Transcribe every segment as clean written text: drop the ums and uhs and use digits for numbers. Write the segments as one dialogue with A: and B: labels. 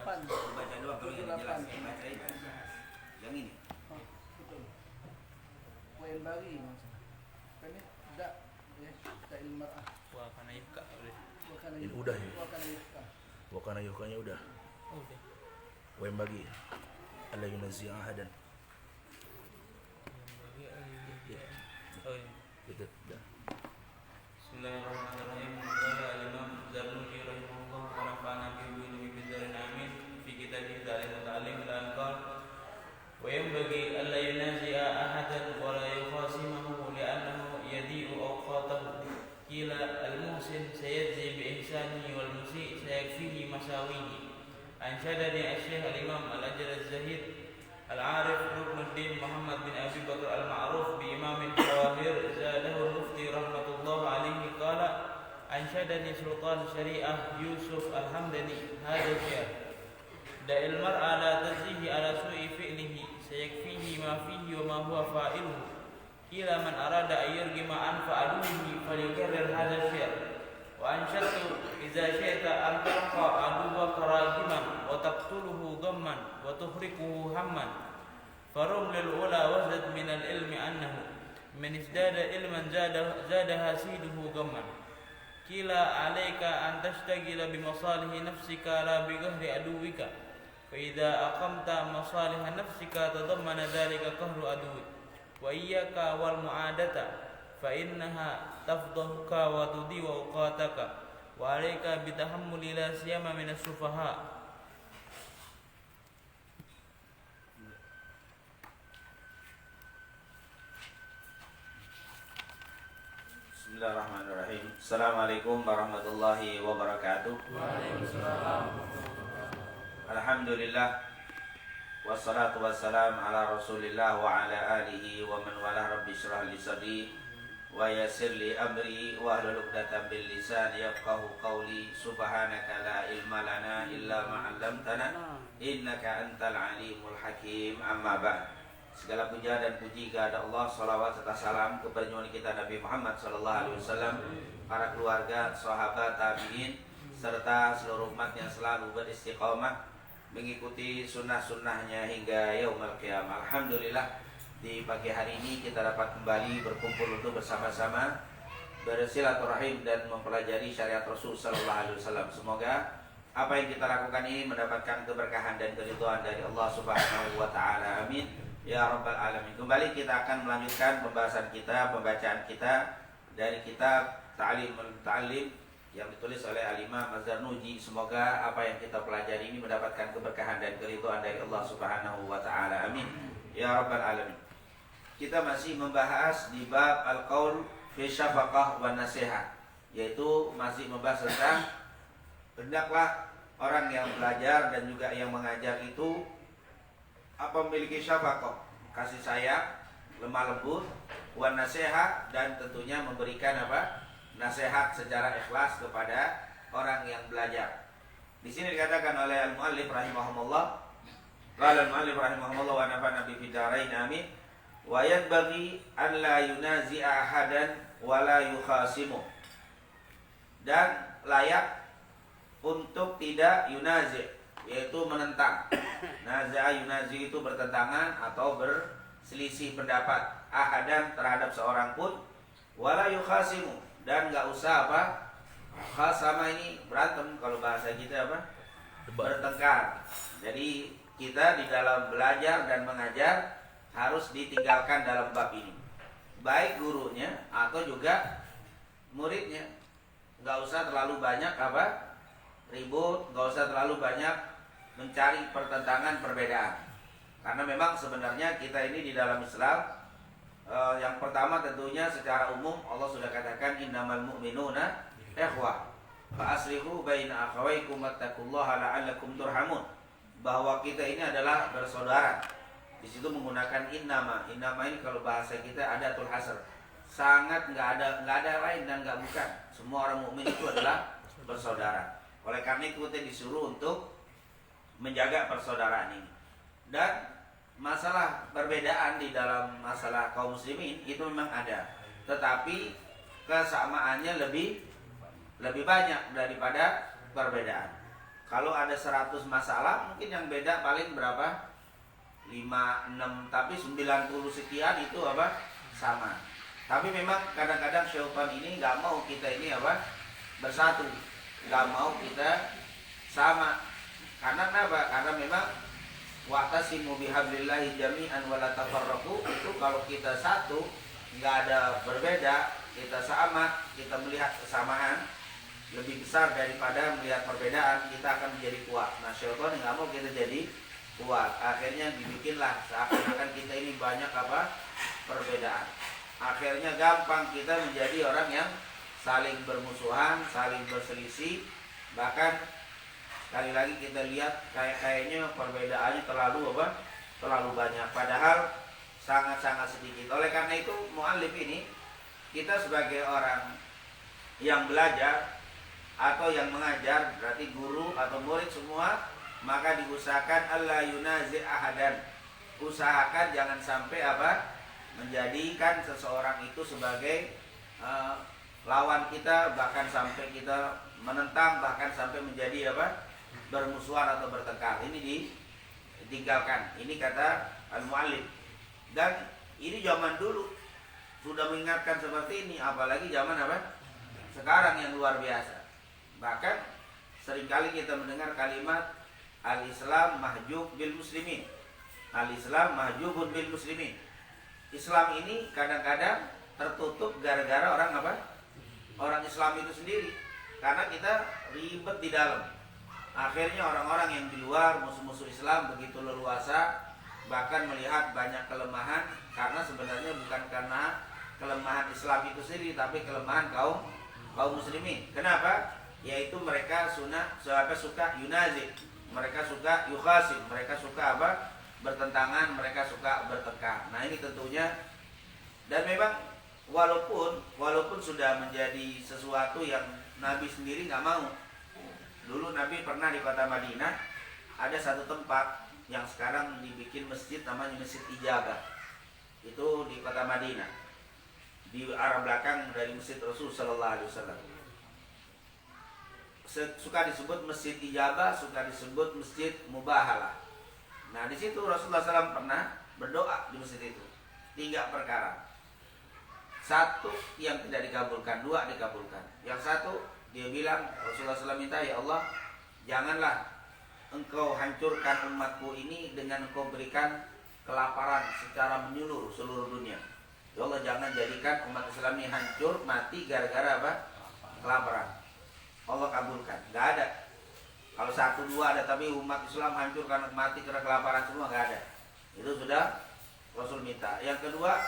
A: 78.
B: Baca doang kalau yang jelas.
A: 78.
B: Baca itu. Yang ini.
A: Oh, betul. Poin bagi maksudnya. Kan ini tidak ya, tidak ilmar'ah.
C: Wah, karena yufka udah.
D: Ini udah ya?
A: Wakana yufka.
D: Wakana yuhkanya udah.
C: Udah.
D: Wa yang bagi alla yunazzi ahadan.
C: Oh iya.
D: Betul. Dah.
C: Bismillahirrahmanirrahim. Qala al-Imam Zarnuji rahimahullah wa nafa'ana bihi wa bihi bidarin amin fi kitabih Ta'lim wa Ta'lim la anqal wa yanbaghi alla yunazi'a ahadan wa la yukhasimahu li'annahu yadi'u awqatahu qila al-muhsin sayajzi bi ihsanihi wal musii sayakfihi masawihi anshadani al-Syekh al-Imam al-Ajr az-Zahid Al-Arif Ruknuddin Muhammad bin Abi Bakr Al-Ma'ruf bi Imamin Jawahir Zadahu Al-Mufti Rahmatullah Alaihi Qala Anshadani Sultan Syariah Yusuf Al-Hamdani Hadha syi'r Da'il mar'a la tazihi ala su'i fi'lihi sayakfihi ma fihi wa ma huwa fa'iluhu Kila man arada ayyurgima anfa'aluhi falyukarrir hadha syi'r Wa anshadtu iza syi'ta an tarqa aduwa karahiman wa taqtuluhu dhamman wa tuhrikuhu hamman farum lil ula wazad min al ilmi annahu man izdada ilman zada hasiduhu ghamman kila alayka an tashtagila bi masalihi nafsika la bi ghahri aduwika fa idza aqamta masalih nafsika tadammana dhalika qahru aduwik wa iyyaka wal mu'adata fa innaha tafdahuka wa tudi wa uqataka wa alayka bitahammuli la siyama min as-sufaha.
B: Bismillahirrahmanirrahim. Assalamualaikum warahmatullahi wabarakatuh.
A: Waalaikumsalam.
B: Alhamdulillah. Wassalatu wassalam ala Rasulillah wa ala alihi wa man wala. Rabbi shrah li sadri wa yassir li amri wa hlul 'uqdatam min lisani yafqahu qawli. Subhanaka la ilma lana illa ma 'allamtana innaka antal alimul hakim. Amma ba'd. Segala puja dan puji kepada Allah, salawat serta salam kepada junjungan kita Nabi Muhammad sallallahu alaihi wasallam, para keluarga, sahabat, tabi'in serta seluruh umat yang selalu beristiqamah mengikuti sunnah-sunnahnya hingga yaumul qiyamah. Alhamdulillah, di pagi hari ini kita dapat kembali berkumpul untuk bersama-sama bersilaturahim dan mempelajari syariat Rasul sallallahu alaihi wasallam. Semoga apa yang kita lakukan ini mendapatkan keberkahan dan keridhaan dari Allah Subhanahu wa taala. Amin ya rabbal alamin. Kembali kita akan melanjutkan pembahasan kita, pembacaan kita dari kitab Ta'lim al-Ta'lim yang ditulis oleh Al-Imam Az-Zarnuji. Semoga apa yang kita pelajari ini mendapatkan keberkahan dan keridhaan dari Allah Subhanahu wa taala. Amin ya rabbal alamin. Kita masih membahas di bab al-qaul fi syafaqah wa nasihat, yaitu masih membahas tentang hendaklah orang yang belajar dan juga yang mengajar itu memiliki syafaqah, kasih sayang, lemah lembut, wan nasihat, dan tentunya memberikan nasihat secara ikhlas kepada orang yang belajar. Di sini dikatakan oleh al-muallif rahimahumullah, qala al-muallif rahimahumullah wa nafa'ana bi fidarain amin, wa yanbaghi an la yunazi'a ahadan wa la yukhasimu, dan layak untuk tidak yunazi', yaitu menentang. Naza'a yunazi itu bertentangan atau berselisih pendapat, ahadan terhadap seorang pun, wala yukhasimu, dan enggak usah khasama ini berantem, kalau bahasa kita bertengkar. Jadi kita di dalam belajar dan mengajar harus ditinggalkan dalam bab ini, baik gurunya atau juga muridnya. Enggak usah terlalu banyak ribut, enggak usah terlalu banyak mencari pertentangan, perbedaan. Karena memang sebenarnya kita ini di dalam Islam, yang pertama tentunya secara umum Allah sudah katakan innamal mu'minuna ikhwah fa aslihu baina akhawaykum wattaqullaha la'allakum turhamun, bahwa kita ini adalah bersaudara. Di situ menggunakan innama. Innama ini kalau bahasa kita adatul hasr, sangat enggak ada lain dan enggak bukan. Semua orang mukmin itu adalah bersaudara. Oleh karena itu kita disuruh untuk menjaga persaudaraan ini. Dan masalah perbedaan di dalam masalah kaum muslimin itu memang ada, tetapi kesamaannya lebih banyak daripada perbedaan. Kalau ada 100 masalah, mungkin yang beda paling berapa? 5, 6, tapi 90 sekian itu apa? Sama. Tapi memang kadang-kadang syaitan ini nggak mau kita ini apa? Bersatu. Nggak mau kita sama. Karena kenapa? Karena memang wa'tasimu bihablillahi jami'an wa la tafarraqu, itu kalau kita satu, nggak ada berbeda, kita sama, kita melihat kesamaan lebih besar daripada melihat perbedaan, kita akan menjadi kuat. Nah, syaitan nggak mau kita jadi kuat. Akhirnya dibikinlah seakan-akan kita ini banyak apa? Perbedaan. Akhirnya gampang kita menjadi orang yang saling bermusuhan, saling berselisih. Bahkan sekali lagi kita lihat kayaknya perbedaannya terlalu apa? Terlalu banyak. Padahal sangat-sangat sedikit. Oleh karena itu mu'allif ini, kita sebagai orang yang belajar atau yang mengajar, berarti guru atau murid semua, maka diusahakan alla yunazi ahadan. Usahakan jangan sampai apa? Menjadikan seseorang itu sebagai lawan kita, bahkan sampai kita menentang, bahkan sampai menjadi apa? Bermusuhan atau bertengkar. Ini ditinggalkan. Ini kata al-mu'allif. Dan ini zaman dulu sudah mengingatkan seperti ini, apalagi zaman apa? Sekarang yang luar biasa. Bahkan seringkali kita mendengar kalimat al-Islam mahjub bil muslimin. Al-Islam mahjubun bil muslimin. Islam ini kadang-kadang tertutup gara-gara orang apa? Orang Islam itu sendiri. Karena kita ribet di dalam. Akhirnya orang-orang yang di luar, musuh-musuh Islam begitu leluasa, bahkan melihat banyak kelemahan, karena sebenarnya bukan karena kelemahan Islam itu sendiri, tapi kelemahan kaum muslimin. Kenapa? Yaitu mereka suka yunazi, mereka suka yukhasib, mereka suka apa? Bertentangan, mereka suka bertengkar. Nah, ini tentunya, dan memang walaupun sudah menjadi sesuatu yang Nabi sendiri nggak mau. Dulu Nabi pernah di kota Madinah, ada satu tempat yang sekarang dibikin masjid, namanya Masjid Ijabah. Itu di kota Madinah, di arah belakang dari Masjid Rasul Sallallahu Alaihi Wasallam. Suka disebut Masjid Ijabah, suka disebut Masjid Mubahalah. Nah, di situ Rasulullah SAW pernah berdoa di masjid itu. 3 perkara. 1 yang tidak dikabulkan, 2 dikabulkan. Yang 1 dia bilang, Rasulullah SAW minta, ya Allah, janganlah engkau hancurkan umatku ini dengan engkau berikan kelaparan secara menyeluruh seluruh dunia. Ya Allah, jangan jadikan umat Islam ini hancur, mati gara-gara apa? Kelaparan. Allah kabulkan. Gak ada. Kalau 1, 2 ada, tapi umat Islam hancur karena mati karena kelaparan semua, gak ada. Itu sudah Rasul minta. Yang kedua,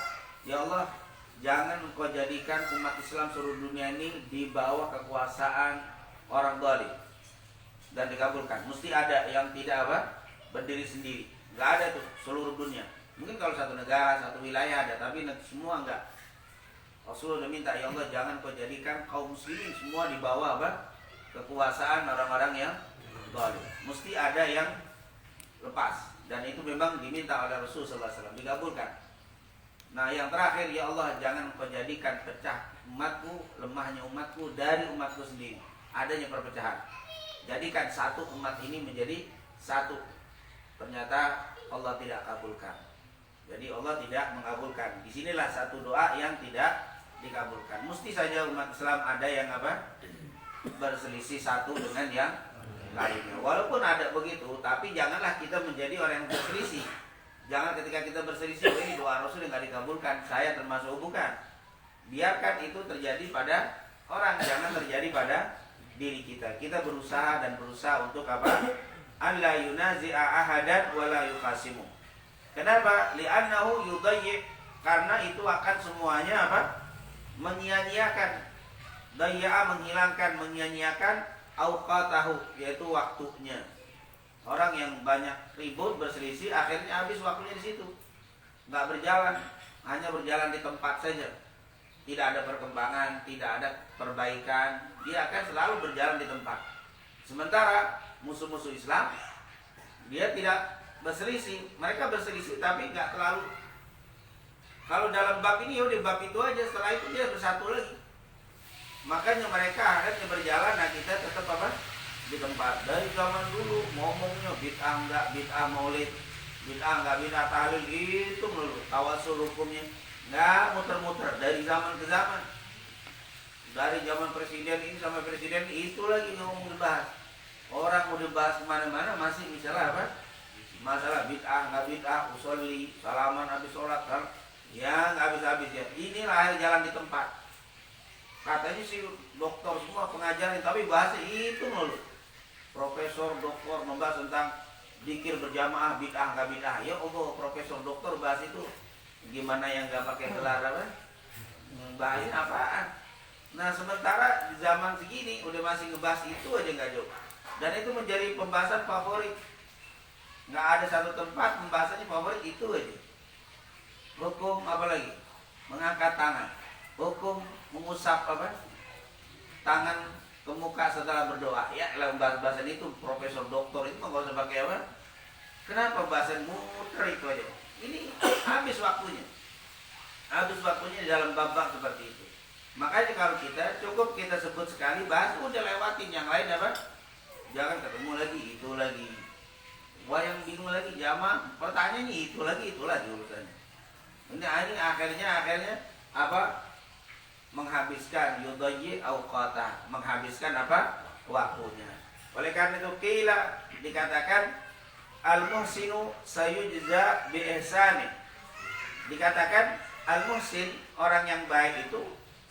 B: ya Allah, jangan engkau jadikan umat Islam seluruh dunia ini di bawah kekuasaan orang zalim. Dan dikabulkan. Mesti ada yang tidak apa? Berdiri sendiri. Gak ada tuh seluruh dunia. Mungkin kalau satu negara, satu wilayah ada, tapi semua enggak. Rasulullah minta, ya Allah, jangan kau jadikan kaum muslimin semua di bawah apa? Kekuasaan orang-orang yang zalim. Mesti ada yang lepas. Dan itu memang diminta oleh Rasulullah SAW, dikabulkan. Nah, yang terakhir, ya Allah, jangan kau jadikan pecah umatku, lemahnya umatku dari umatku sendiri. Adanya perpecahan. Jadikan satu umat ini menjadi satu. Ternyata Allah tidak kabulkan. Jadi Allah tidak mengabulkan. Disinilah satu doa yang tidak dikabulkan. Mesti saja umat Islam ada yang apa? Berselisih satu dengan yang lainnya. Walaupun ada begitu, tapi janganlah kita menjadi orang yang berselisih. Jangan ketika kita berselisih, ini doa Rasul yang tidak dikabulkan, saya termasuk, bukan. Biarkan itu terjadi pada orang, jangan terjadi pada diri kita. Kita berusaha untuk apa? An la yunazi'a ahadan wa la yukhasimu. Kenapa? Li'annahu yudayyi', karena itu akan semuanya apa? Menyia-nyiakan. Dayya'a, menghilangkan, menyia-nyiakan auqatahu, yaitu waktunya. Orang yang banyak ribut, berselisih, akhirnya habis waktunya di situ. Nggak berjalan, hanya berjalan di tempat saja. Tidak ada perkembangan, tidak ada perbaikan. Dia akan selalu berjalan di tempat. Sementara musuh-musuh Islam, dia tidak berselisih. Mereka berselisih tapi nggak terlalu. Kalau dalam bab ini, ya di bab itu aja. Setelah itu dia bersatu lagi. Makanya mereka akhirnya berjalan. Nah, kita tetap apa? di tempat. Dari zaman dulu ngomongnya bid'ah enggak bid'ah maulid, bid'ah enggak bid'ah tahlil, itu melulu tawasul hukumnya. Enggak muter-muter dari zaman ke zaman. Dari zaman presiden ini sampai presiden itu lagi ngomong dibahas. Orang udah bahas kemana-mana masih misalnya apa? Masalah bid'ah nggak bid'ah, usolli, salaman habis sholat kan? Ya nggak habis-habis ya. Inilah jalan di tempat. Katanya si dokter semua pengajaran, tapi bahasnya itu mulu. Profesor, dokter membahas tentang zikir berjamaah bid'ah nggak bid'ah. Ya Allah, profesor dokter bahas itu gimana yang nggak pakai gelar apa? Bahasnya apaan? Nah sementara di zaman segini udah masih ngebahas itu aja nggak jauh. Dan itu menjadi pembahasan favorit. Nggak ada satu tempat pembahasannya favorit itu aja. Hukum apa lagi? Mengangkat tangan. Hukum mengusap apa? Tangan ke muka setelah berdoa. Ya kalau bahas-bahasan itu profesor doktor itu nggak usah pakai apa? Kenapa bahasan muter itu aja? Ini habis waktunya. Habis waktunya dalam bab-bab seperti itu. Makanya kalau kita cukup kita sebut sekali bahas udah lewatin yang lain apa? Jangan ketemu lagi itu lagi. Wah yang bingung lagi jamaah pertanyaannya itu lagi urusannya. Ini akhirnya apa? Menghabiskan yudayyi auqata, menghabiskan apa? Waktunya. Oleh karena itu qila dikatakan al-muhsinu sayujza bi ihsani. Dikatakan al-muhsin orang yang baik itu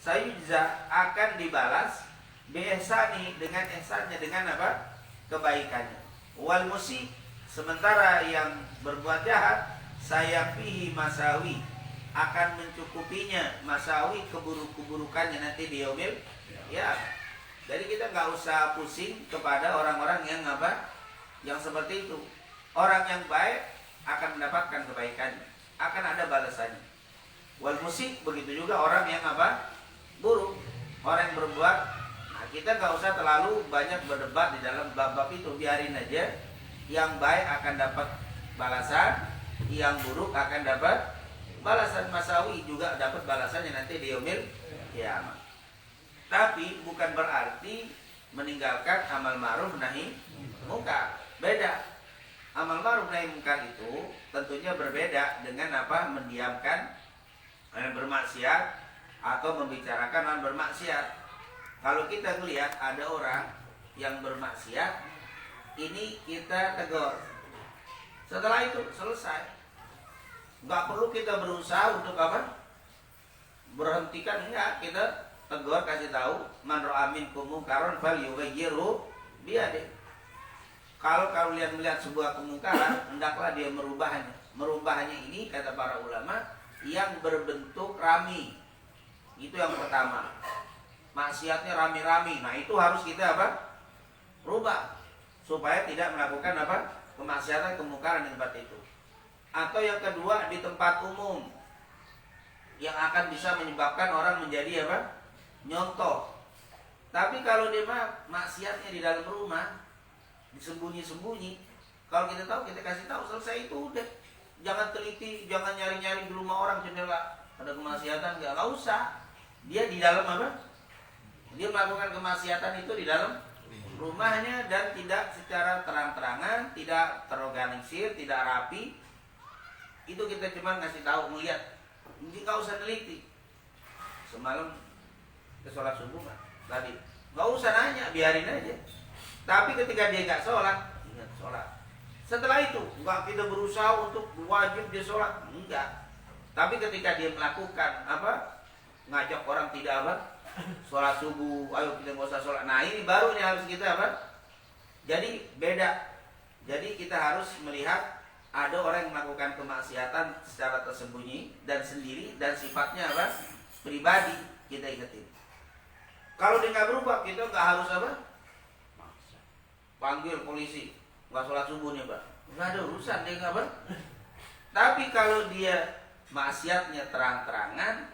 B: sayujza akan dibalas bi ihsani dengan ihsannya dengan apa? Kebaikannya. Wal musi sementara yang berbuat jahat saya fihi masawi akan mencukupinya masawi keburukannya nanti di yaumil ya. Jadi kita nggak usah pusing kepada orang-orang yang apa? Yang seperti itu. Orang yang baik akan mendapatkan kebaikannya, akan ada balasannya. Wal musi begitu juga orang yang apa? Buruk, orang yang berbuat. Nah, kita nggak usah terlalu banyak berdebat di dalam bab-bab itu, biarin aja. Yang baik akan dapat balasan, yang buruk akan dapat balasan. Masawi juga dapat balasannya nanti di yaumil kiamat. Tapi bukan berarti meninggalkan amal ma'ruf nahi munkar. Beda. Amal ma'ruf nahi munkar itu tentunya berbeda dengan apa? Mendiamkan yang bermaksiat atau membicarakan yang bermaksiat. Kalau kita melihat ada orang yang bermaksiat, ini kita tegur. Setelah itu selesai. Nggak perlu kita berusaha untuk apa? Berhentikan, enggak. Kita tegur, kasih tahu, man ra'a minkum munkaran falyughayyirhu biyadihi. Kalau kalian melihat sebuah kemungkaran, hendaklah dia merubahnya. Merubahnya ini kata para ulama yang berbentuk rami. Itu yang pertama. Maksiatnya rami-rami. Nah, itu harus kita apa? Rubah supaya tidak melakukan apa? Kemaksiatan, kemungkaran di tempat itu. Atau yang kedua di tempat umum yang akan bisa menyebabkan orang menjadi apa? Nyontoh. Tapi kalau dia maksiatnya di dalam rumah, disembunyi-sembunyi, kalau kita tahu kita kasih tahu, selesai itu udah. Jangan teliti, jangan nyari-nyari di rumah orang jendela ada kemaksiatan, nggak usah. Dia di dalam apa? Dia melakukan kemaksiatan itu di dalam rumahnya dan tidak secara terang-terangan, tidak terorganisir, tidak rapi. Itu kita cuma ngasih tahu, melihat. Jadi nggak usah neliti. Semalam ke sholat subuh tadi, nggak usah nanya, biarin aja. Tapi ketika dia nggak sholat, ingat sholat. Setelah itu nggak kita berusaha untuk wajib dia sholat, enggak. Tapi ketika dia melakukan apa, ngajak orang tidak apa, sholat subuh, ayo kita nggak usah sholat. Nah ini baru nih harus kita apa? Jadi beda. Jadi kita harus melihat ada orang yang melakukan kemaksiatan secara tersembunyi dan sendiri dan sifatnya apa? Pribadi, kita ingetin. Kalau dia nggak berubah, kita nggak harus apa? Panggil polisi, nggak sholat subuh nih Pak. Nggak ada urusan dia nggak apa? Tapi kalau dia maksiatnya terang-terangan,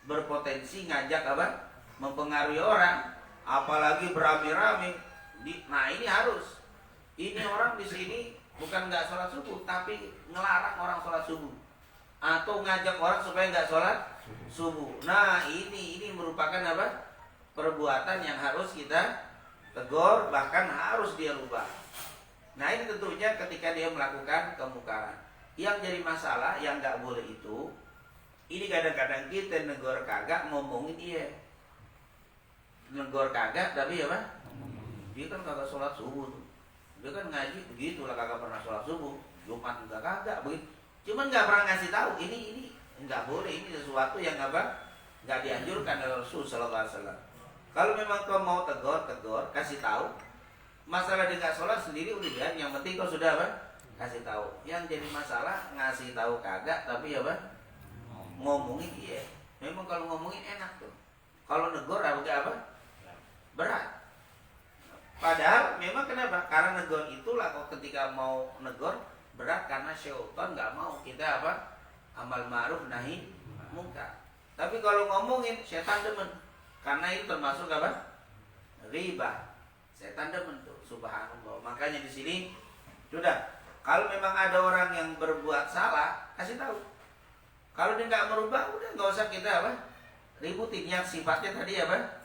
B: berpotensi ngajak apa? Mempengaruhi orang, apalagi beramai-ramai. Nah ini harus. Ini orang di sini bukan nggak sholat subuh, tapi ngelarang orang sholat subuh, atau ngajak orang supaya nggak sholat subuh. Nah ini merupakan apa? Perbuatan yang harus kita tegur, bahkan harus dia rubah. Nah ini tentunya ketika dia melakukan kemungkaran. Yang jadi masalah yang nggak boleh itu, ini kadang-kadang kita negor kagak ngomongin dia, negor kagak tapi apa? Dia kan kagak sholat subuh tuh. Dia kan ngaji begitu lah, kagak pernah sholat subuh, Jumat enggak kagak begitu. Cuman nggak pernah ngasih tahu ini nggak boleh, ini sesuatu yang apa? Nggak dianjurkan oleh Rasul Sallallahu Alaihi Wasallam. Kalau memang kau mau tegur, kasih tahu. Masalah dia nggak sholat sendiri udah biar, yang penting kau sudah apa? Kasih tahu. Yang jadi masalah ngasih tahu kagak, tapi apa? Ngomongin dia. Memang kalau ngomongin enak tuh. Kalau negor apa? Berat. Padahal memang kenapa? Karena negor itulah kok ketika mau negor berat, karena syaitan nggak mau kita apa? Amal ma'ruf nahi munkar. Tapi kalau ngomongin setan demen. Karena itu termasuk apa? Riba. Setan demen tuh, subhanallah. Makanya di sini sudah, kalau memang ada orang yang berbuat salah, kasih tahu. Kalau dia nggak merubah, udah nggak usah kita apa? Ributin. Yang sifatnya tadi apa?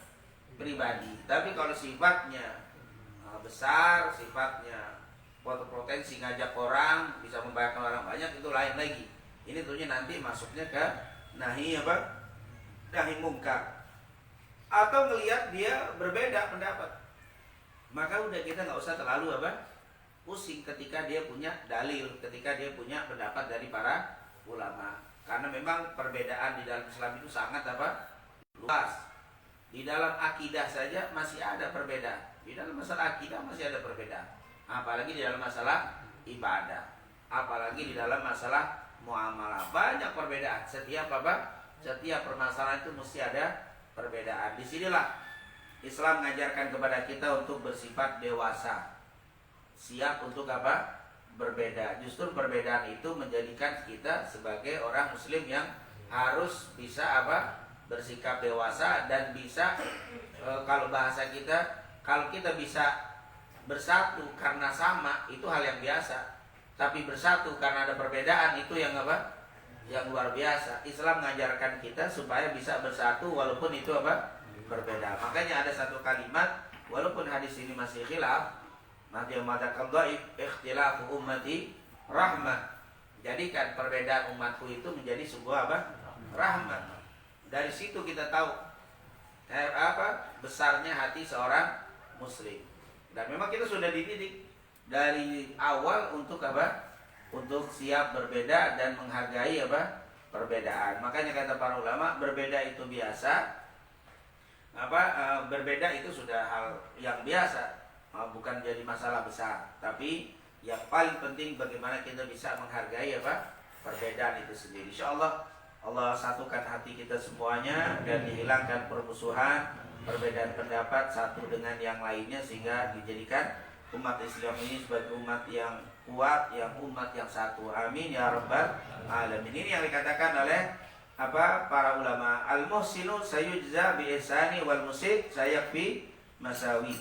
B: Pribadi. Tapi kalau sifatnya besar, sifatnya potensi ngajak orang, bisa membahayakan orang banyak, itu lain lagi. Ini tentunya nanti masuknya ke nahi apa? Nahi mungkar. Atau ngelihat dia berbeda pendapat, maka udah kita nggak usah terlalu apa? Pusing ketika dia punya dalil, ketika dia punya pendapat dari para ulama. Karena memang perbedaan di dalam Islam itu sangat apa? Luas. Di dalam akidah saja masih ada perbedaan. Di dalam masalah akidah masih ada perbedaan. Apalagi di dalam masalah ibadah. Apalagi di dalam masalah muamalah. Banyak perbedaan. Setiap apa? Setiap permasalahan itu mesti ada perbedaan. Disinilah Islam mengajarkan kepada kita untuk bersifat dewasa. Siap untuk apa? Berbeda. Justru perbedaan itu menjadikan kita sebagai orang muslim yang harus bisa apa? Bersikap dewasa dan bisa kalau bahasa kita, kalau kita bisa bersatu karena sama, itu hal yang biasa. Tapi bersatu karena ada perbedaan, itu yang apa? Yang luar biasa. Islam mengajarkan kita supaya bisa bersatu walaupun itu apa? Berbeda. Makanya ada satu kalimat, walaupun hadis ini masih khilaf, nanti yang mengatakan dhaif, ikhtilafu ummati rahmah. Jadikan perbedaan umatku itu menjadi sebuah apa? Rahmat. Dari situ kita tahu apa besarnya hati seorang muslim. Dan memang kita sudah dididik dari awal untuk apa? Untuk siap berbeda dan menghargai apa? Perbedaan. Makanya kata para ulama, berbeda itu biasa. Berbeda itu sudah hal yang biasa, bukan jadi masalah besar. Tapi yang paling penting bagaimana kita bisa menghargai apa? Perbedaan itu sendiri. Insyaallah Allah satukan hati kita semuanya dan dihilangkan permusuhan, perbedaan pendapat satu dengan yang lainnya, sehingga dijadikan umat Islam ini sebagai umat yang kuat, yang umat yang satu. Amin ya rabbal alamin. Ini yang dikatakan oleh para ulama. Al-muhsinu sayujza bi ihsani wal musib sayakfi masawi.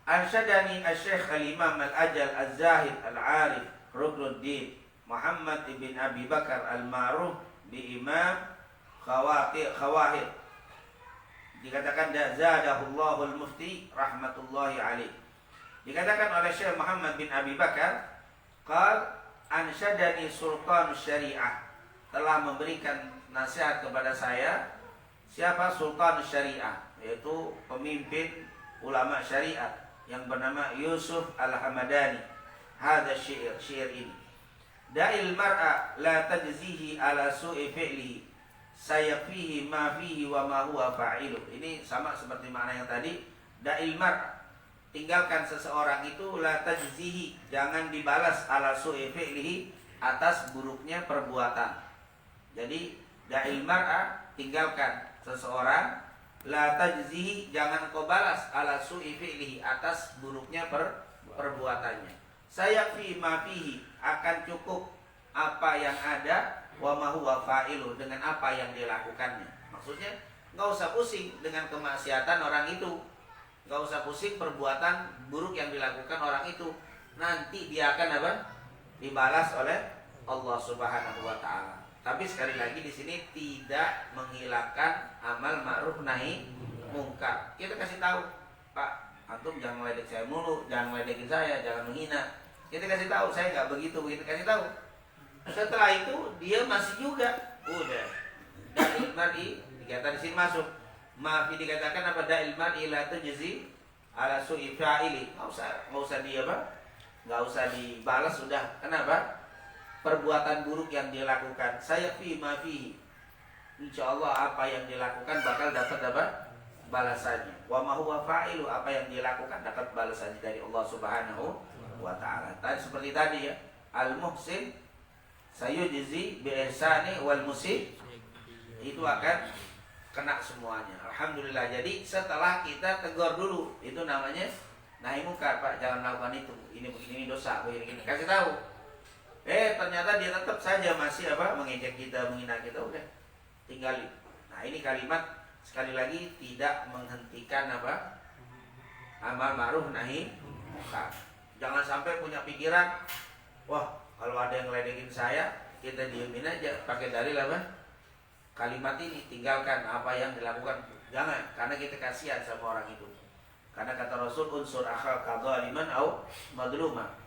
B: Ansyadani asy-syekh al-imam al-ajal az-zahid al-arif Ruknuddin Muhammad ibn Abi Bakar al-Ma'ruf bi Imam Khawahid. Dikatakan zadahullahu al-mufti rahmatullahi alaih. Dikatakan oleh Syekh Muhammad bin Abi Bakar, qal ansyadani sultan syariah, telah memberikan nasihat kepada saya. Siapa sultan syariah? Yaitu pemimpin ulama syariat yang bernama Yusuf Al-Hamadani. Hadza syair ini. Da'il mar'a la tajzihi ala su'i fi'lihi sayakfihi ma fihi wa ma huwa fa'ilu. Ini sama seperti makna yang tadi. Da'il mar'a, tinggalkan seseorang itu, la tajzihi, jangan dibalas ala su'i fi'lihi, atas buruknya perbuatan. Jadi da'il mar'a, tinggalkan seseorang, la tajzihi, jangan kau balas ala su'i fi'lihi, atas buruknya perbuatannya. Sayakfi ma fihi, akan cukup apa yang ada, wa ma huwa fa'ilu, dengan apa yang dilakukannya. Maksudnya nggak usah pusing dengan kemaksiatan orang itu, nggak usah pusing perbuatan buruk yang dilakukan orang itu. Nanti dia akan apa? Dibalas oleh Allah Subhanahu wa taala. Tapi sekali lagi di sini tidak menghilangkan amal ma'ruf nahi mungkar. Kita kasih tahu, Pak, antum jangan meledek saya mulu, jangan meledekin saya, jangan menghina. Kita kasih tahu, saya nggak begitu kasih tahu. Setelah itu dia masih juga, udah. Da'il mar'i dikatakan di sini masuk. Maafi dikatakan apa? Da'il mar'i la tujzi ala su'i fa'ili. Nggak usah dia apa? Nggak usah dibalas sudah. Kenapa? Perbuatan buruk yang dia lakukan, saya fi ma fihi. Insyaallah apa yang dilakukan bakal dapat apa? Balasannya. Wa ma huwa fa'ilu, apa yang dia lakukan dapat balasannya dari Allah Subhanahu wa taala. Tadi seperti tadi ya, al-muhsin sayujzi bi ihsani wal musii itu akan kena semuanya. Alhamdulillah. Jadi setelah kita tegur dulu, itu namanya nahi mungkar, Pak, jangan melakukan itu. Ini begini dosa, begini kasih tahu. Ternyata dia tetap saja masih apa? Mengejek kita, menghina kita, udah tinggalin. Nah, ini kalimat sekali lagi tidak menghentikan apa? Amar ma'ruf nahi mungkar. Jangan sampai punya pikiran, wah, kalau ada yang ngeledekin saya, kita diemin aja, pakai dalil apa? Kalimat ini, tinggalkan apa yang dilakukan. Jangan, karena kita kasihan sama orang itu. Karena kata Rasul, unsur akhaka dhaliman au madluma.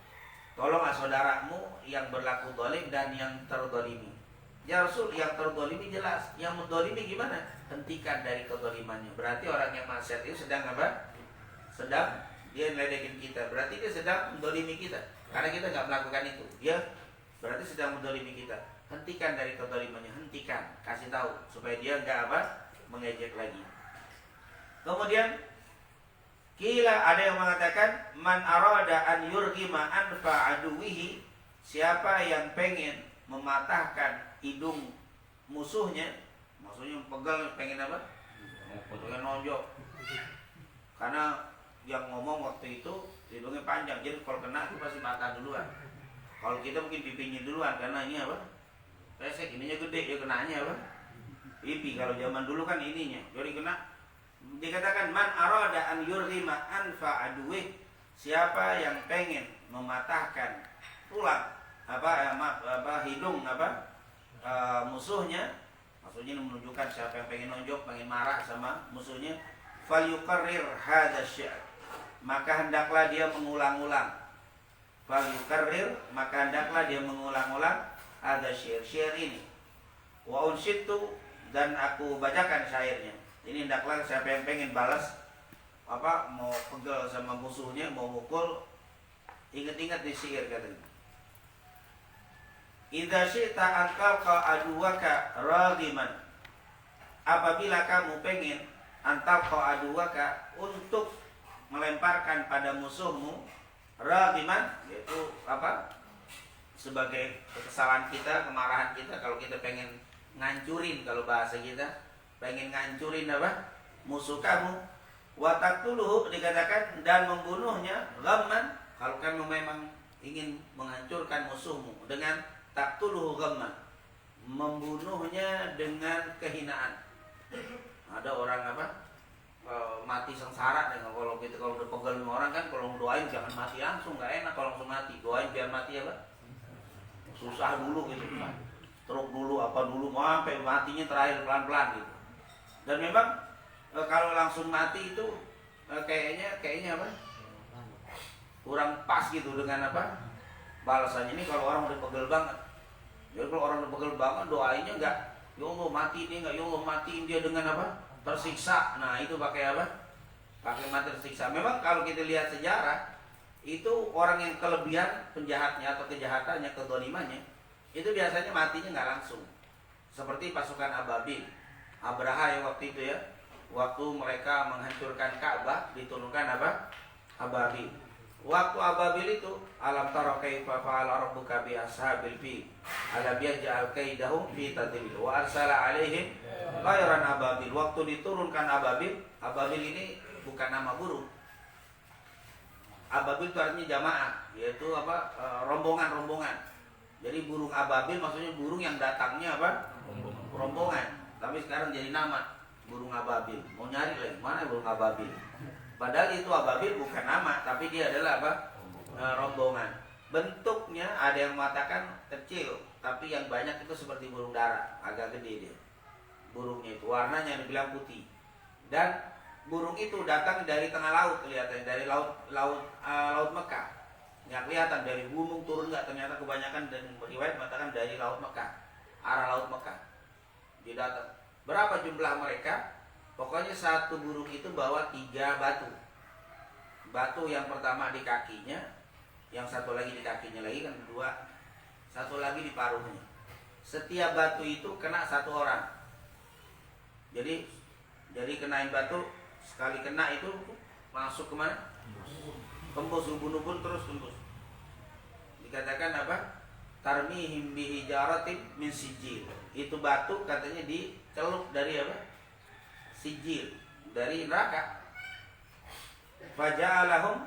B: Tolonglah saudaramu yang berlaku zalim dan yang terdolimi. Ya Rasul, yang terdolimi jelas. Yang mendolimi gimana? Hentikan dari kedolimannya. Berarti orang yang maksiat itu sedang apa? Sedang dia ngeledekin kita. Berarti dia sedang mendolimi kita. Karena kita nggak melakukan itu. Dia berarti sedang mendolimi kita. Hentikan dari kedolimannya. Hentikan. Kasih tahu. Supaya dia nggak apa? Mengejek lagi. Kemudian kila ada yang mengatakan man arada an yurghima anfa aduwihi, siapa yang pengen mematahkan hidung musuhnya, maksudnya pegal pengen apa? Pengen nonjok. Karena yang ngomong waktu itu hidungnya panjang, jadi kalau kena itu pasti patah duluan. Kalau kita mungkin pipinya duluan karena ini apa? Pesek ininya gede, ya kenanya apa? Pipi kalau zaman dulu kan ininya, jadi kena. Dikatakan man arada an yurghima anfa aduwih, siapa yang pengen mematahkan tulang hidung musuhnya, maksudnya menunjukkan siapa yang pengen nonjok, pengen marah sama musuhnya, falyuqarrir hadza syi'r, maka hendaklah dia mengulang-ulang. Falyuqarrir, maka hendaklah dia mengulang-ulang hadza syi'r ini. Wa unsyidtu, dan aku bacakan syairnya. Ini hendaklah siapa yang pengen balas mau pegel sama musuhnya, mau mukul, ingat-ingat di syair katanya. Idza syi'ta an talqa aduwaka raghiman, apabila kamu pengen an talqa aduwaka, untuk melemparkan pada musuhmu, raghiman yaitu apa? Sebagai kekesalan kita, kemarahan kita, kalau kita pengen ngancurin, kalau bahasa kita pengen ngancurin apa? Musuh kamu. Wa taqtuluhu, dikatakan dan membunuhnya, ghamman, kalau kamu memang ingin menghancurkan musuhmu dengan taqtuluhu ghamman, membunuhnya dengan kehinaan. Ada orang apa? Mati sengsara dengan kalau udah pegel sama orang kan, kalau doain jangan mati langsung, nggak enak kalau langsung mati. Doain biar mati apa? Susah dulu gitu kan. Teruk dulu apa dulu sampai matinya terakhir pelan-pelan gitu. Dan memang kalau langsung mati itu kayaknya apa? Kurang pas gitu dengan apa? Balasannya ini kalau orang udah pegel banget. Jadi kalau orang udah pegel banget doainnya enggak, ya Allah mati dia, enggak, ya Allah matiin dia dengan apa? Tersiksa. Nah, itu pakai apa? Pakai mati tersiksa. Memang kalau kita lihat sejarah, itu orang yang kelebihan penjahatnya atau kejahatannya, kedolimannya, itu biasanya matinya nggak langsung. Seperti pasukan Ababil, Abraha yang waktu itu ya, waktu mereka menghancurkan Ka'bah, diturunkan apa? Ababil. Waktu Ababil itu, alam tara kaifa fa'ala rabbuka bi ashabil fil, alam yaj'al kaidahum fi tadlil wa arsala alaihim ghairan ababil. Waktu diturunkan Ababil, Ababil ini bukan nama burung. Ababil itu artinya jamaah, yaitu apa? Rombongan-rombongan. Jadi burung ababil maksudnya burung yang datangnya apa? Rombongan. Tapi sekarang jadi nama burung ababil. Mau nyari lagi mana burung ababil? Padahal itu ababil bukan nama, tapi dia adalah apa? Rombongan. Bentuknya ada yang mengatakan kecil, tapi yang banyak itu seperti burung dara, agak gede dia. Burungnya itu warnanya dibilang putih. Dan burung itu datang dari tengah laut, kelihatannya dari laut Mekah. Nggak kelihatan dari gunung turun nggak, ternyata kebanyakan dan riwayat mengatakan dari laut Mekah, arah laut Mekah. Dia datang. Berapa jumlah mereka? Pokoknya satu burung itu bawa 3 batu. Batu yang pertama di kakinya, yang satu lagi di kakinya lagi kan 2, satu lagi di paruhnya. Setiap batu itu kena 1 orang. Jadi kenain batu, sekali kena itu masuk kemana? Tembus ubun-ubun terus tembus. Dikatakan apa? Tarmihim bihijaratin min sijil. Itu batu katanya dicelup dari apa? Sijil, dari neraka. Faja'alahum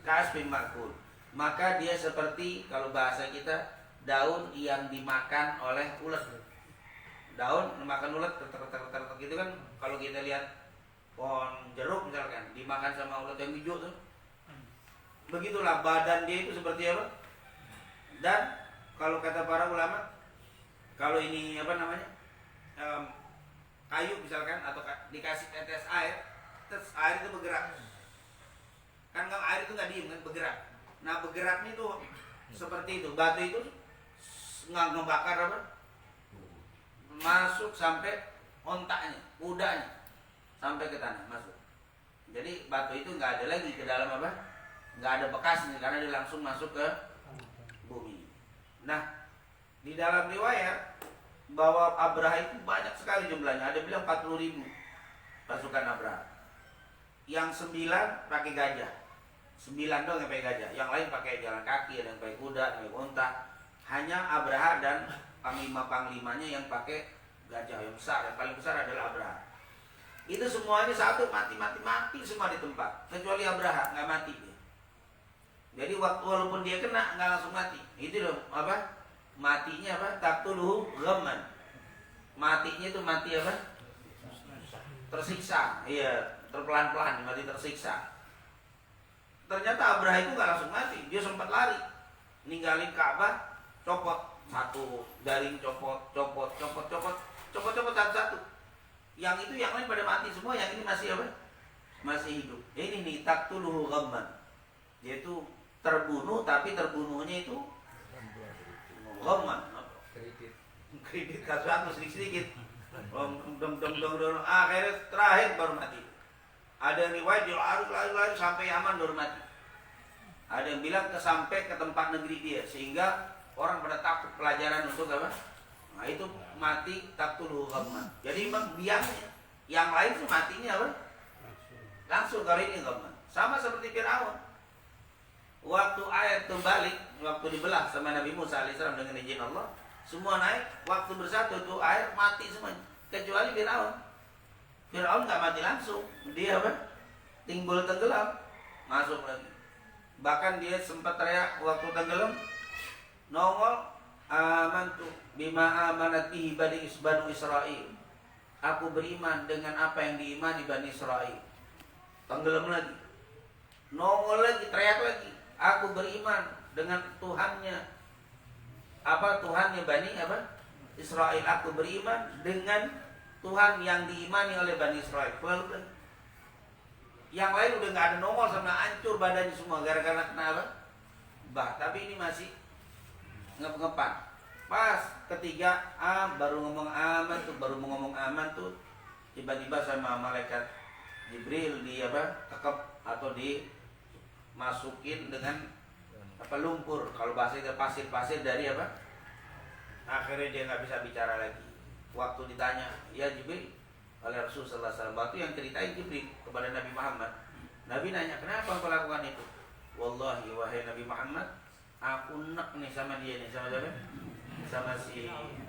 B: ka'asfin ma'kul. Maka dia seperti, kalau bahasa kita, daun yang dimakan oleh ulet. Daun makan ulet gitu kan. Kalau kita lihat pohon jeruk misalkan dimakan sama ulet yang hijau tuh, begitulah badan dia itu seperti apa. Dan kalau kata para ulama, kalau ini apa namanya, kayu misalkan atau dikasih tetes air itu bergerak kan, air itu nggak diem kan, bergerak. Nah bergeraknya itu seperti itu. Batu itu nggak ngebakar apa, masuk sampai ontaknya, udahnya sampai ke tanah masuk. Jadi batu itu nggak ada lagi ke dalam apa, nggak ada bekasnya karena dia langsung masuk ke bumi. Nah di dalam riwayat bahwa Abraha itu banyak sekali jumlahnya. Ada bilang 40.000 pasukan Abraha. Yang 9 pakai gajah, 9 doang yang pakai gajah. Yang lain pakai jalan kaki, ada yang pakai kuda, ada yang pakai unta. Hanya Abraha dan panglima-panglimanya yang pakai gajah yang besar. Yang paling besar adalah Abraha. Itu semuanya satu mati semua di tempat, kecuali Abraha nggak mati dia. Jadi walaupun dia kena nggak langsung mati. Itu loh apa? Matinya apa? Taqtuluhu ghamman. Matinya itu mati apa? Tersiksa. Iya, terpelan-pelan, mati tersiksa. Ternyata Abraha itu nggak langsung mati. Dia sempat lari, ninggalin Ka'bah, copot satu jaring, copot satu-satu. Yang itu yang lain pada mati semua, yang ini masih apa? Masih hidup. Ini nih taqtuluhu ghamman. Dia itu terbunuh, tapi terbunuhnya itu ghamman. Kredit kasuatu sedikit-sedikit. Akhirnya terakhir baru mati. Ada yang riwayat dia lari sampai Yaman baru mati. Ada yang bilang sampai ke tempat negeri dia, sehingga orang pada takut pelajaran untuk apa? Nah itu mati taqtuluhu ghamman. Jadi memang biangnya. Yang lain sih matinya apa? Langsung, kalau ini ghamman. Sama seperti Fir'aun. Waktu air terbalik, waktu dibelah sama Nabi Musa alaihissalam dengan izin Allah, semua naik, waktu bersatu tuh air mati semuanya, kecuali Fir'aun. Fir'aun nggak mati langsung, dia apa? Timbul tenggelam, masuk lagi. Bahkan dia sempat teriak waktu tenggelam, nongol, amantu bima amanat bihi bani Israil. Aku beriman dengan apa yang diimani Bani Israil. Tenggelam lagi, nongol lagi, teriak lagi. Aku beriman dengan Tuhannya Tuhannya Bani Israel. Aku beriman dengan Tuhan yang diimani oleh Bani Israel. Yang lain udah nggak ada nongol, sama hancur badannya semua gara-gara kena apa? Tapi ini masih ngep-ngepan. Pas ketiga baru ngomong aman tuh, tiba-tiba sama malaikat Jibril tekep atau dimasukin dengan lumpur, kalau bahasa itu pasir dari akhirnya dia nggak bisa bicara lagi. Waktu ditanya, ya Jibril, oleh Rasulullah SAW, waktu yang ceritain Jibril kepada Nabi Muhammad, Nabi nanya, kenapa engkau lakukan itu? Wallahi wahai Nabi Muhammad, aku nek nih sama dia nih, sama si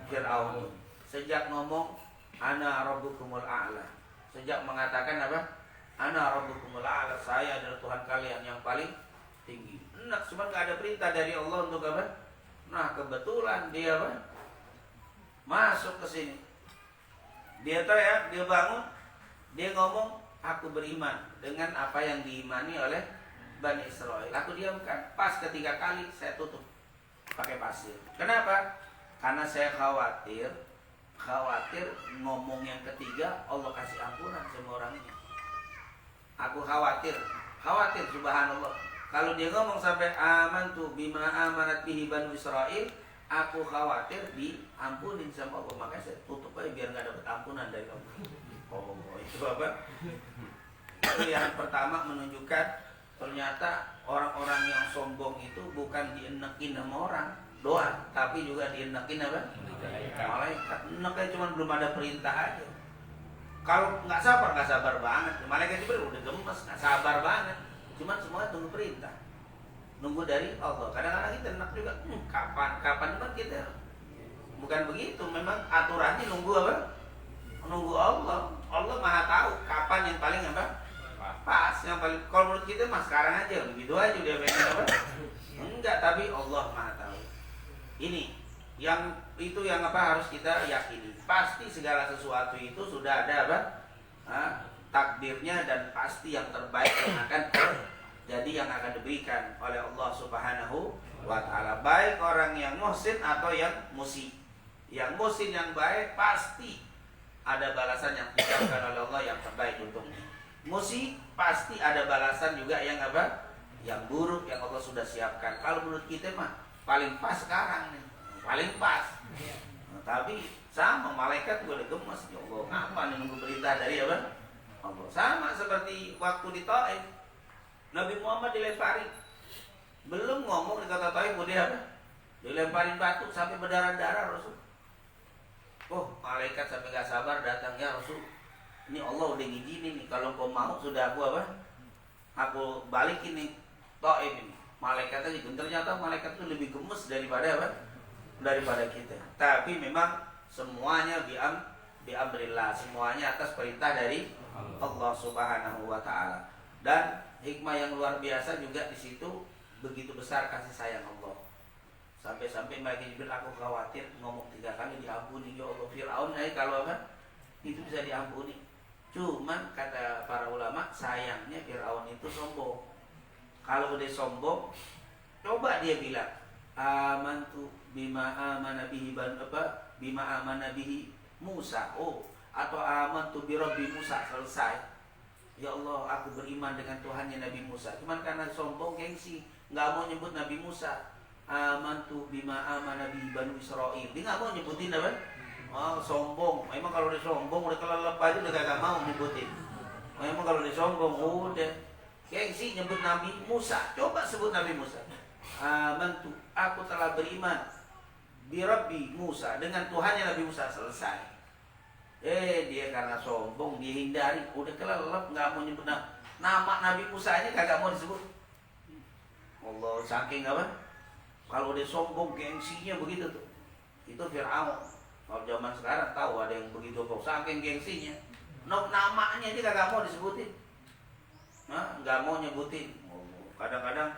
B: Fir'aun. Sejak ngomong ana rabbukumul a'la, sejak mengatakan ana rabbukumul a'la, saya adalah Tuhan kalian yang paling tinggi. Enak, cuma nggak ada perintah dari Allah untuk apa? Nah kebetulan dia masuk ke sini. Dia teriak, dia bangun, dia ngomong, aku beriman dengan apa yang diimani oleh Bani Israel. Aku diamkan. Pas ketiga kali saya tutup pakai pasir. Kenapa? Karena saya khawatir ngomong yang ketiga Allah kasih ampunan sama orang ini. Aku khawatir subhanallah. Kalau dia ngomong sampai amantu bima amanat bihi banu Israil, aku khawatir diampunin sama Allah. Makanya saya tutup aja biar nggak dapat ampunan dari Allah. Oh, itu apa? Itu yang pertama menunjukkan ternyata orang-orang yang sombong itu bukan dienekin sama orang doang, tapi juga dienekin apa? Malaikat. Eneknya cuma belum ada perintah aja. Kalau nggak sabar banget. Malaikat Jibril udah gemes, nggak sabar banget. Cuma semua tunggu perintah, nunggu dari Allah. Kadang-kadang kita enak juga, kapan kan kita bukan begitu. Memang aturannya nunggu apa? Nunggu Allah. Allah maha tahu kapan yang paling apa? Pas, yang paling. Kalau menurut kita mas sekarang aja, begitu aja dia pengen apa? Enggak, tapi Allah maha tahu. Ini yang itu yang apa harus kita yakini. Pasti segala sesuatu itu sudah ada apa? Takdirnya, dan pasti yang terbaik yang akan jadi yang akan diberikan oleh Allah Subhanahu wa Ta'ala, baik orang yang muhsin atau yang musi. Yang muhsin yang baik pasti ada balasan yang diberikan oleh Allah yang terbaik untuknya. Musi pasti ada balasan juga yang apa? Yang buruk yang Allah sudah siapkan. Kalau menurut kita mah paling pas sekarang nih, paling pas. Nah, tapi sama malaikat gue udah gemes, ya Allah, ngapa nih nunggu perintah dari apa? Allah. Sama seperti waktu di Taif, Nabi Muhammad dilempari, belum ngomong di kota Taif udah apa? Dilemparin batu sampai berdarah-darah Rasul. Oh, malaikat sampai gak sabar datang, ya Rasul, ini Allah udah ngizinin nih, kalau kau mau sudah aku apa? Aku balikin nih Taif ini. Malaikat aja, ternyata malaikat itu lebih gemes daripada apa? Daripada kita. Tapi memang semuanya biamrillah, semuanya atas perintah dari Allah Subhanahu wa Ta'ala. Dan hikmah yang luar biasa juga di situ, begitu besar kasih sayang Allah. Sampai-sampai Malaikat Jibril, aku khawatir ngomong 3 kali diampuni ya Allah. Fir'aun kalau apa? Itu bisa diampuni. Cuman kata para ulama, sayangnya Fir'aun itu sombong. Kalau udah sombong, coba dia bilang amantu bima amana bihi bima amana bihi Musa. Oh, atau amantu bi rabbi Musa, selesai. Ya Allah, aku beriman dengan Tuhannya Nabi Musa. Cuman karena sombong, gengsi, nggak mau nyebut Nabi Musa. Amantu bima amana bihi banu Israil. Dia nggak mau nyebutin apa? Oh, sombong. Memang kalau dia sombong udah kelelep aja udah gak mau nyebutin. Memang kalau dia sombong udah gengsi nyebut Nabi Musa. Coba sebut Nabi Musa. Amantu, aku telah beriman bi rabbi Musa, dengan Tuhannya Nabi Musa, selesai. Dia karena sombong, dia hindari, udah kelelep, nggak mau nyebut nama Nabi Musa aja kagak mau disebut. Allah, saking apa? Kalau dia sombong, gengsinya begitu tuh. Itu Fir'aun. Kalau zaman sekarang tahu ada yang begitu kok, saking gengsinya. Namanya dia kagak mau disebutin. Nggak mau nyebutin. Kadang-kadang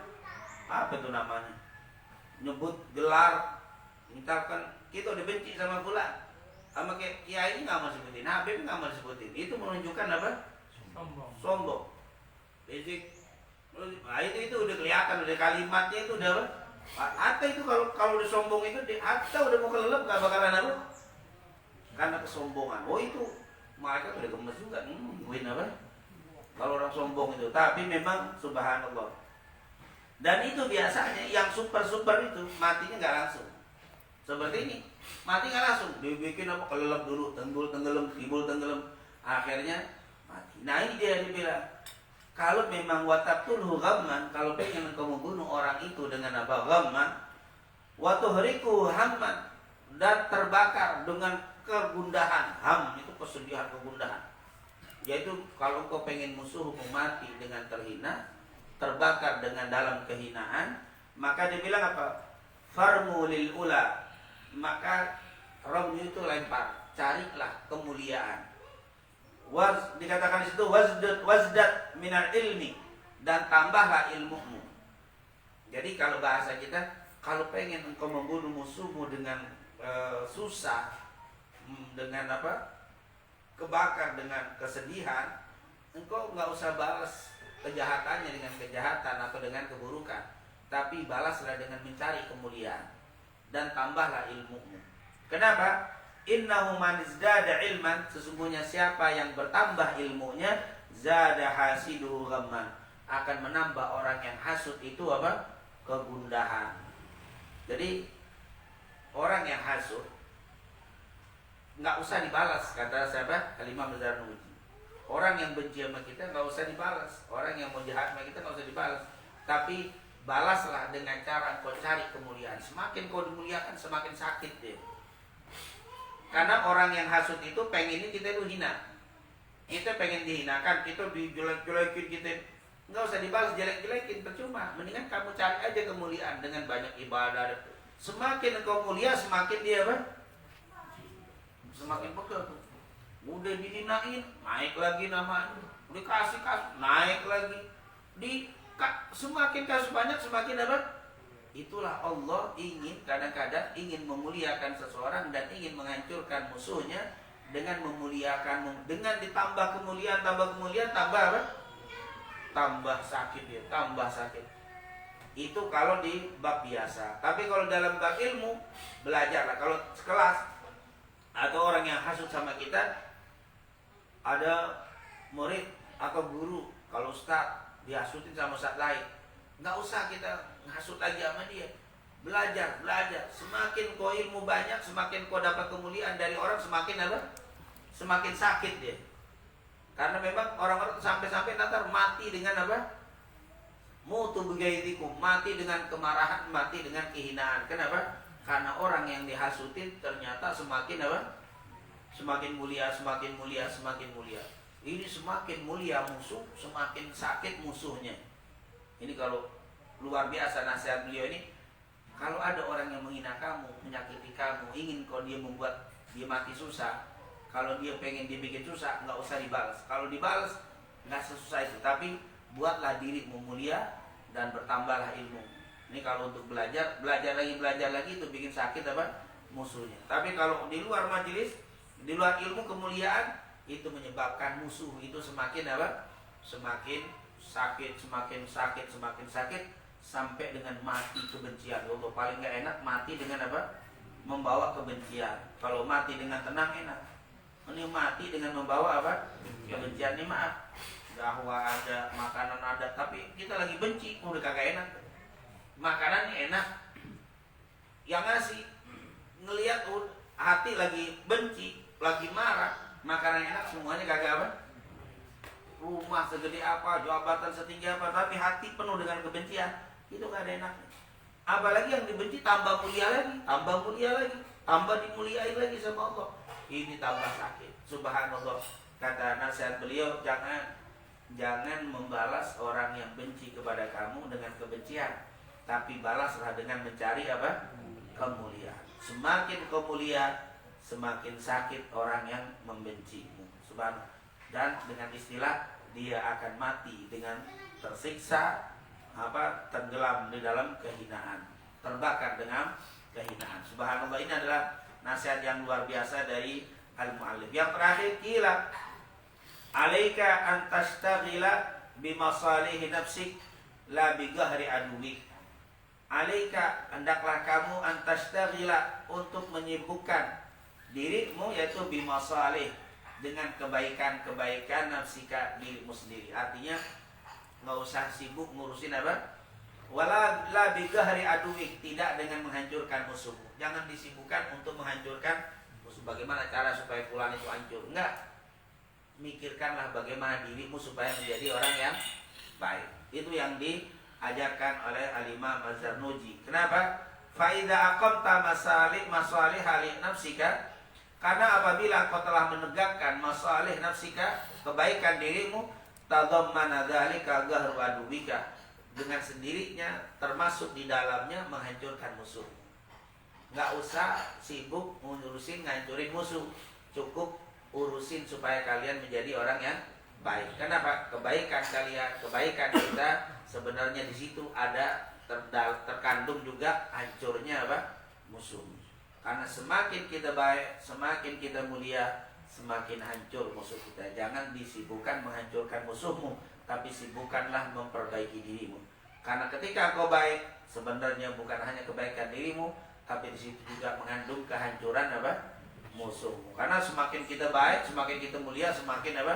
B: apa tuh namanya? Nyebut gelar. Misalkan kita udah benci sama fulan, sama kiai ini nggak mau sebutin, Habib nggak mau sebutin, itu menunjukkan apa? Sombong. Basic. Nah itu udah kelihatan, udah kalimatnya itu udah apa? Hatta itu kalau udah sombong itu, hatta udah mau kelelep nggak bakalan apa? Karena kesombongan. Oh itu mereka udah gemes juga, win apa? Kalau orang sombong itu, tapi memang subhanallah. Dan itu biasanya yang super itu matinya nggak langsung. Seperti ini, mati nggak langsung, dibikin apa? Kelelep dulu, tenggelam, akhirnya mati. Nah ini dia bilang, kalau memang watabtulhu ghamman, kalau pengen kamu bunuh orang itu dengan apa? Ghamman, watuhriku hamman, dan terbakar dengan kegundahan. Ham itu kesedihan, kegundahan. Yaitu kalau kau pengen musuhmu mati dengan terhina, terbakar dengan dalam kehinaan, maka dia bilang apa? Farmu lil ula, maka ramyu itu lempar, carilah kemuliaan. Dikatakan di situ wazdat minal ilmi, dan tambahlah ilmumu. Jadi kalau bahasa kita, kalau pengen engkau membunuh musuhmu dengan susah, dengan apa? Kebakar dengan kesedihan, engkau nggak usah balas kejahatannya dengan kejahatan atau dengan keburukan, tapi balaslah dengan mencari kemuliaan dan tambahlah ilmumu. Kenapa? Innahu man izdada ilman, sesungguhnya siapa yang bertambah ilmunya, zada hasiduhu ghamman, akan menambah orang yang hasud itu apa? Kegundahan. Jadi orang yang hasud nggak usah dibalas, kata siapa? Al-Imam Az-Zarnuji. Orang yang benci sama kita nggak usah dibalas, orang yang mau jahat sama kita nggak usah dibalas, tapi balaslah dengan cara kau cari kemuliaan. Semakin kau dimuliakan semakin sakit dia. Karena orang yang hasud itu pengennya kita itu hina. Kita pengen dihinakan, kita dijelek-jelekin, kita nggak usah dibalas jelek-jelekin, percuma. Mendingan kamu cari aja kemuliaan dengan banyak ibadah. Semakin engkau mulia semakin dia apa? Semakin pegel tuh. Udah dihinain, naik lagi namanya. Dikasih naik lagi. Semakin kasus banyak semakin apa? Itulah Allah ingin, kadang-kadang ingin memuliakan seseorang dan ingin menghancurkan musuhnya dengan memuliakan, dengan ditambah kemuliaan, tambah apa? Tambah sakit ya, tambah sakit. Itu kalau di bab biasa. Tapi kalau dalam bab ilmu, belajarlah. Kalau sekelas atau orang yang hasut sama kita, ada murid atau guru, kalau ustaz dihasutin sama ustaz lain, nggak usah kita hasut lagi sama dia. Belajar. Semakin kau ilmu banyak, semakin kau dapat kemuliaan dari orang, semakin apa? Semakin sakit dia. Karena memang orang-orang sampai-sampai nanti mati dengan apa? Mutu begaitikum, mati dengan kemarahan, mati dengan kehinaan. Kenapa? Karena orang yang dihasutin ternyata semakin apa? Semakin mulia. Ini semakin mulia musuh, semakin sakit musuhnya. Ini kalau luar biasa nasihat beliau ini. Kalau ada orang yang menghina kamu, menyakiti kamu, ingin kau dia membuat dia mati susah, kalau dia pengen dibikin susah, nggak usah dibalas. Kalau dibalas nggak sesusah itu, tapi buatlah dirimu mulia dan bertambahlah ilmu. Ini kalau untuk belajar lagi itu bikin sakit apa? Musuhnya. Tapi kalau di luar majelis, di luar ilmu kemuliaan, itu menyebabkan musuh itu semakin apa? Semakin sakit, sampai dengan mati kebencian. Untuk paling nggak enak mati dengan apa? Membawa kebencian. Kalau mati dengan tenang enak. Ini mati dengan membawa apa? Kebencian. Ini maaf, dakwah ada, makanan ada, tapi kita lagi benci, udah kagak enak. Makanan ini enak, yang ngasih ngelihat hati lagi benci, lagi marah, makanan enak semuanya kagak apa? Rumah segede apa, jabatan setinggi apa, tapi hati penuh dengan kebencian, itu gak ada enaknya. Apalagi yang dibenci tambah mulia lagi, tambah dimuliain lagi sama Allah. Ini tambah sakit. Subhanallah. Kata nasihat beliau, jangan membalas orang yang benci kepada kamu dengan kebencian, tapi balaslah dengan mencari apa? Kemuliaan. Semakin kau mulia, semakin sakit orang yang membencimu. Subhanallah. Dan dengan istilah dia akan mati dengan tersiksa, tenggelam di dalam kehinaan, terbakar dengan kehinaan. Subhanallah. Ini adalah nasihat yang luar biasa dari al-muallif. Yang terakhir, kila alaika an tastaghila bimasalihi nafsik la bigahri aduwik. Alaika, hendaklah kamu an tastaghila, untuk menyibukkan dirimu, yaitu bimasalih, dengan kebaikan nafsika, dirimu sendiri. Artinya nggak usah sibuk ngurusin apa? Wala la bigahri aduwik, tidak dengan menghancurkan musuhmu. Jangan disibukkan untuk menghancurkan musuh. Bagaimana cara supaya fulan itu hancur? Enggak. Mikirkanlah bagaimana dirimu supaya menjadi orang yang baik. Itu yang diajarkan oleh Al-Imam Az-Zarnuji. Kenapa? Fa idza aqamta masalih hali nafsika, karena apabila kau telah menegakkan masalih nafsika, kebaikan dirimu, tadammana dzalika ghahru aduwika, dengan sendirinya termasuk di dalamnya menghancurkan musuh. Nggak usah sibuk ngurusin ngancurin musuh, cukup urusin supaya kalian menjadi orang yang baik. Kenapa? Kebaikan kalian, kebaikan kita, sebenarnya di situ ada terkandung juga hancurnya apa? Musuh. Karena semakin kita baik, semakin kita mulia, semakin hancur musuh kita. Jangan disibukkan menghancurkan musuhmu, tapi sibukkanlah memperbaiki dirimu. Karena ketika kau baik, sebenarnya bukan hanya kebaikan dirimu, tapi di situ juga mengandung kehancuran apa? Musuhmu. Karena semakin kita baik, semakin kita mulia, semakin apa?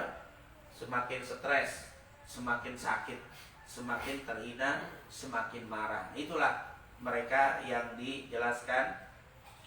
B: semakin stres, semakin sakit, semakin terhina, semakin marah. Itulah mereka yang dijelaskan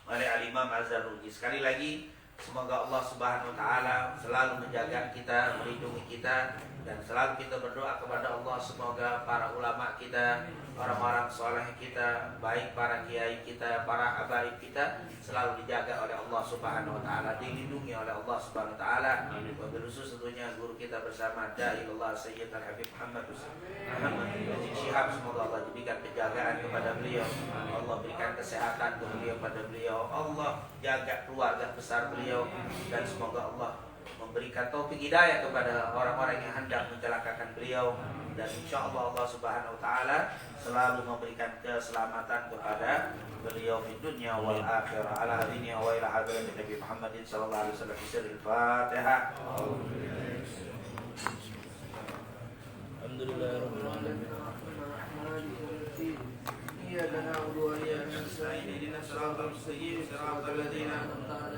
B: oleh Al-Imam Az-Zarnuji. Sekali lagi, semoga Allah Subhanahu wa taala selalu menjaga kita, melindungi kita, dan selalu kita berdoa kepada Allah semoga para ulama kita, orang-orang soleh kita, baik para kiai kita, para habaib kita selalu dijaga oleh Allah Subhanahu wa taala, dilindungi oleh Allah Subhanahu wa taala. Wabil khusus tentunya guru kita bersama Da'ilullah Sayyid Al-Habib Muhammad Rizik Syihab, semoga Allah diberikan penjagaan kepada beliau, Allah berikan kesehatan kepada beliau, Allah jaga keluarga besar beliau, dan semoga Allah memberikan taufik hidayah kepada orang-orang yang hendak mencelakakan beliau, dan insya Allah Allah Subhanahu wa taala selalu memberikan keselamatan kepada beliau di dunia wal akhirah. Ala hadiniya wa ila hadratin Nabi Muhammadin sallallahu alaihi wasallam. Al-Fatihah.
D: Alhamdulillahirabbil alamin.
A: إياك نعبد وإياك نستعين اهدنا الصراط المستقيم صراط الذين أنعمت عليهم